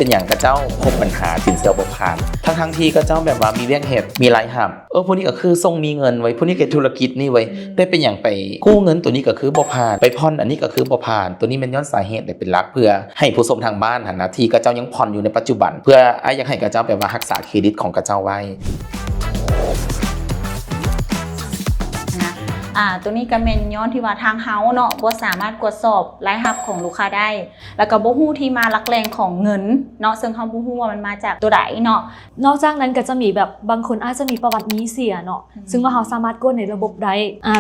เป็นอย่างกับเจ้าพบปัญหาสินเชื่อบ่ผ่านทั้งที่ก็เจ้าแบบว่ามีเวียกเฮ็ดมีรายรับพวกนี้ก็คือส่งมีเงินไว้พวกนี้เกิดธุรกิจนี่ไว้ได้เป็นอย่างไปกู้เงินตัวนี้ก็คือบ่ผ่านไปผ่อนอันนี้ก็คือบ่ผ่านตัวนี้มันย้อนสาเหตุได้เป็นหลักเพื่อให้ผู้ชมทางบ้านหันหน้าที่ก็เจ้ายังผ่อนอยู่ในปัจจุบันเพื่ออยากให้กับเจ้าแบบว่ารักษาเครดิตของกับเจ้าไว้ตัวนี้ก็เป็นย้อนที่ว่าทางเฮาเนาะบ่สามารถตรวจสอบรายรับของลูกค้าได้แล้วก็บ่ฮู้ที่มาหลักแหล่งของเงินเนาะซึ่งเฮาบ่ฮู้ว่ามันมาจากตัวใดเนาะนอกจากนั้นก็จะมีแบบบางคนอาจจะมีประวัติหนี้เสียเนาะซึ่งว่าเฮาสามารถกดในระบบได้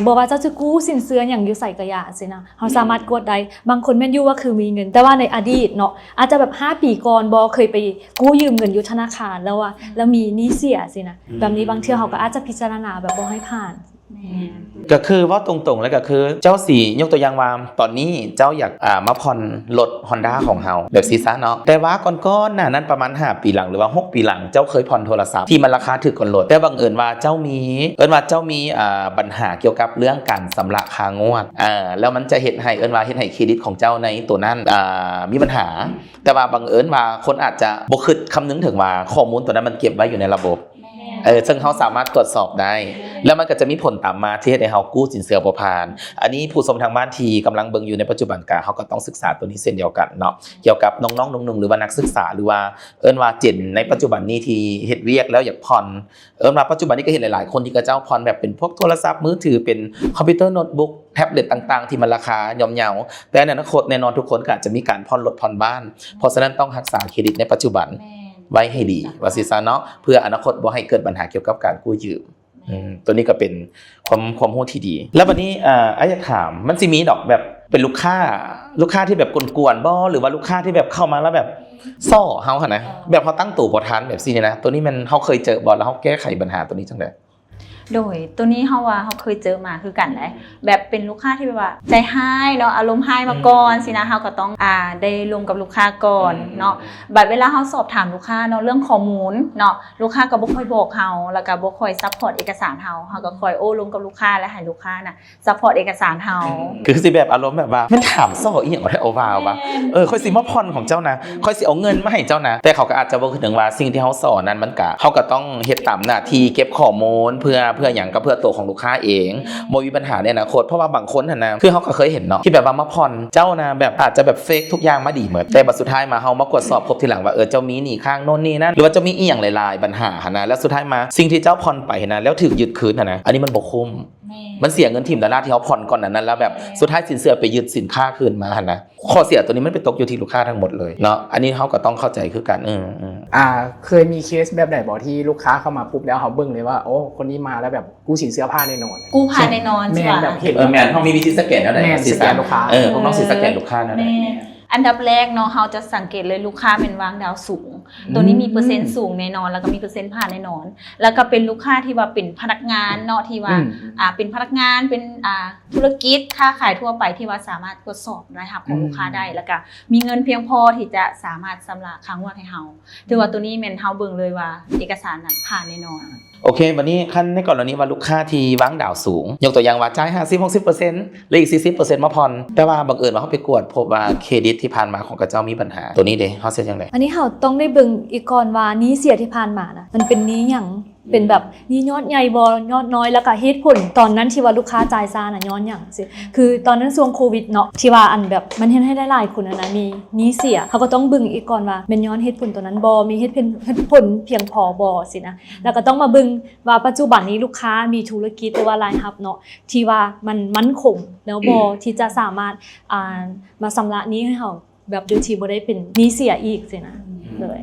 บ่ว่าเจ้าจะกู้สินเชื่ออย่างอยู่ใส่กระยาสินะเฮาสามารถกดได้บางคนแม่นอยู่ว่าคือมีเงินแต่ว่าในอดีตเนาะอาจจะแบบ5ปีก่อนบ่เคยไปกู้ยืมเงินอยู่ธนาคารแล้วมีหนี้เสียสินะแบบนี้บางเทื่อเฮาก็อาจจะพิจารณาแบบบ่ให้ผ่านก็คือว่าตรงๆแล้วก็คือเจ้าสียกตัวอย่างว่าตอนนี้เจ้าอยากมาผ่อนรถ Honda ของเฮาแบบซีซ่าเนาะแต่ว่าก่อนๆนั้นประมาณ5ปีหลังหรือว่า6ปีหลังเจ้าเคยผ่อนโทรศัพท์ที่มันราคาถูกกว่าลดแต่บังเอิญว่าเจ้ามีปัญหาเกี่ยวกับเรื่องการชำระค่างวดแล้วมันจะเฮ็ดให้ให้เครดิตของเจ้าในตัวนั้นมีปัญหาแต่ว่าบังเอิญว่าคนอาจจะบ่คิดคำนึงถึงว่าข้อมูลตัวนั้นมันเก็บไว้อยู่ในระบบซึ่งเขาสามารถตรวจสอบได้แล้วมันก็จะมีผลตามมาที่ให้เขากู้สินเชื่อบ่ผ่านอันนี้ผู้ชมทางบ้านที่กำลังเบิ่งอยู่ในปัจจุบันเขาก็ต้องศึกษาตัวนี้เช่นเดียวกันเนาะเกี่ยวกับน้องๆหนุ่มๆหรือว่านักศึกษาหรือว่าว่าเจนในปัจจุบันนี้ที่เฮ็ดเวียกแล้วอยากผ่อนว่าปัจจุบันนี้ก็เห็นหลายๆคนที่ก็เจ้าผ่อนแบบเป็นพวกโทรศัพท์มือถือเป็นคอมพิวเตอร์โน้ตบุ๊กแท็บเล็ตต่างๆที่มันราคาย่อมเยาแต่ในอนาคตแน่นอนทุกคนก็อาจจะมีการผ่อนรถผ่อนบ้านเพราะฉะนั้นต้องรักษาเครดิตในปัจจุบันไว้ให้ดีว่าซิซาเนาะเพื่ออนาคตบ่ให้เกิดปัญหาเกี่ยวกับการกู้ยืมตัวนี้ก็เป็นความรู้ที่ดีแล้ววันนี้อยากถามมันสิมีดอกแบบเป็นลูกค้าที่แบบกวนๆบ่หรือว่าลูกค้าที่แบบเข้ามาแล้วแบบซ่อเฮาหั่นนะแบบเฮาตั้งตู่บ่ทันแบบซี่นี่นะตัวนี้มันเฮาเคยเจอบ่แล้วเฮาแก้ไขปัญหาตัวนี้จังได๋โดยตัวนี้เขาเคยเจอมาคือกันแหละแบบเป็นลูกค้าที่แบบว่าใจให้เนาะอารมณ์ให้มาก่อนสินะเขาก็ต้องได้ลงกับลูกค้าก่อนเนาะบัดเวลาเขาสอบถามลูกค้าเนาะเรื่องข้อมูลเนาะลูกค้าก็บ่ค่อยบอกเขาแล้วก็บ่ค่อยซัพพอร์ตเอกสารเขาก็ค่อยลงกับลูกค้าและให้ลูกค้าน่ะซัพพอร์ตเอกสารเขาคือสิแบบอารมณ์แบบว่ามันถามซ่ออีหยังบ่ได้เอาว่าว่าค่อยสิมาผ่อนของเจ้านะค่อยสิเอาเงินมาให้เจ้านะแต่เขาก็อาจจะบ่คิดถึงว่าสิ่งที่เขาสอนนั้นมันก็เขาก็ต้องเฮ็ดตามหน้าที่เก็บข้อมูลเพื่อหยังก็เพื่อตัวของลูกค้าเองบ่มีปัญหาในอนาคตเพราะว่าบางคนหั่นนะคือเฮาก็เคยเห็นเนาะที่แบบว่ามาผ่อนเจ้านะแบบอาจจะแบบเฟกทุกอย่างมาดีหมดแต่บัดสุดท้ายมาเฮามากดสอบพบทีหลังว่าเจ้ามีหนี้ค้างโน่นนี่นั่นหรือว่าเจ้ามีอีหยังหลายๆปัญหาหั่นนะแล้วสุดท้ายมาสิ่งที่เจ้าผ่อนไปนะแล้วถูกยึดคืนหั่นนะอันนี้มันบ่คุ้มมันเสียเงินทีมดอลลาร์ที่เขาผ่อนก่อนนั้นแล้วแบบสุดท้ายสินเชื่อไปยึดสินค้าคืนมาหั่นนะข้อเสียตัวนี้มันไปตกอยู่ที่ลูกค้าทั้งหมดเลยเนาะอันนี้เฮาก็ต้องเข้าใจคือกันเคยมีเคสแบบไหนบ่ที่ลูกค้าเข้ามาปุ๊บแล้วเฮาเบิ่งเลยว่าโอ้คนนี้มาแล้วแบบกู้สินเชื่อผ่านแน่นอนกู้ผ่านแน่นอนใช่ป่ะแบบเห็นแม่นเฮามีวิธีสแกนแล้วได้สแกนลูกค้าพวกน้องสิสแกนลูกค้านั่นแหละอันดับแรกเนาะเราจะสังเกตเลยลูกค้าเป็นวางดาวสูงตัวนี้มีเปอร์เซ็นต์สูงแน่นอนแล้วก็มีเปอร์เซ็นต์ผ่านแน่นอนแล้วก็เป็นลูกค้าที่ว่าเป็นพนักงานเนาะที่ว่าเป็นพนักงานเป็นธุรกิจค้าขายทั่วไปที่ว่าสามารถตรวจสอบรายรับของลูกค้าได้แล้วก็มีเงินเพียงพอที่จะสามารถชำระค้างวดให้เฮาถือว่าตัวนี้แม่นเฮาเบิ่งเลยว่าเอกสารนั้นผ่านแน่นอนโอเควันนี้ขั้นในกรณีว่าลูกค้าที่วางดาวสูงยกตัวอย่างว่าจ่าย 50-60% หรืออีก 40% มาผ่อนแต่ว่าบังเอิญว่าเขาไปกวดพบว่าเครดิตที่ผ่านมาของกระเจ้ามีปัญหาตัวนี้เด้เฮาเฮ็ดจังได๋อันนี้เฮาต้องได้เบิ่งอีกก่อนว่านี้เสียที่ผ่านมานะมันเป็นนี้หยังเป็นแบบนี้ยอดใหญ่บ่ยอดน้อยแล้วก็เหตุผลตอนนั้นที่ว่าลูกค้าจ่ายซ่าน่ะย้อนหยังสิคือตอนนั้นช่วงโควิดเนาะที่ว่าอันแบบมันเฮ็ดให้หลายๆคนนะมีนี้เสียเขาก็ต้องเบิ่งอีกก่อนว่าเป็นย้อนเหตุผลตัวนั้นบ่มีเหตุผลเพียงพอบ่สินะแล้วก็ต้องมาเบิ่งว่าปัจจุบันนี้ลูกค้ามีธุรกิจหรือว่ารายรับเนาะที่ว่ามันมั่นคงแล้วบ่ที่จะสามารถมาชำระนี้ให้เฮาแบบโดยที่บ่ได้เป็นนี้เสียอีกสินะเลย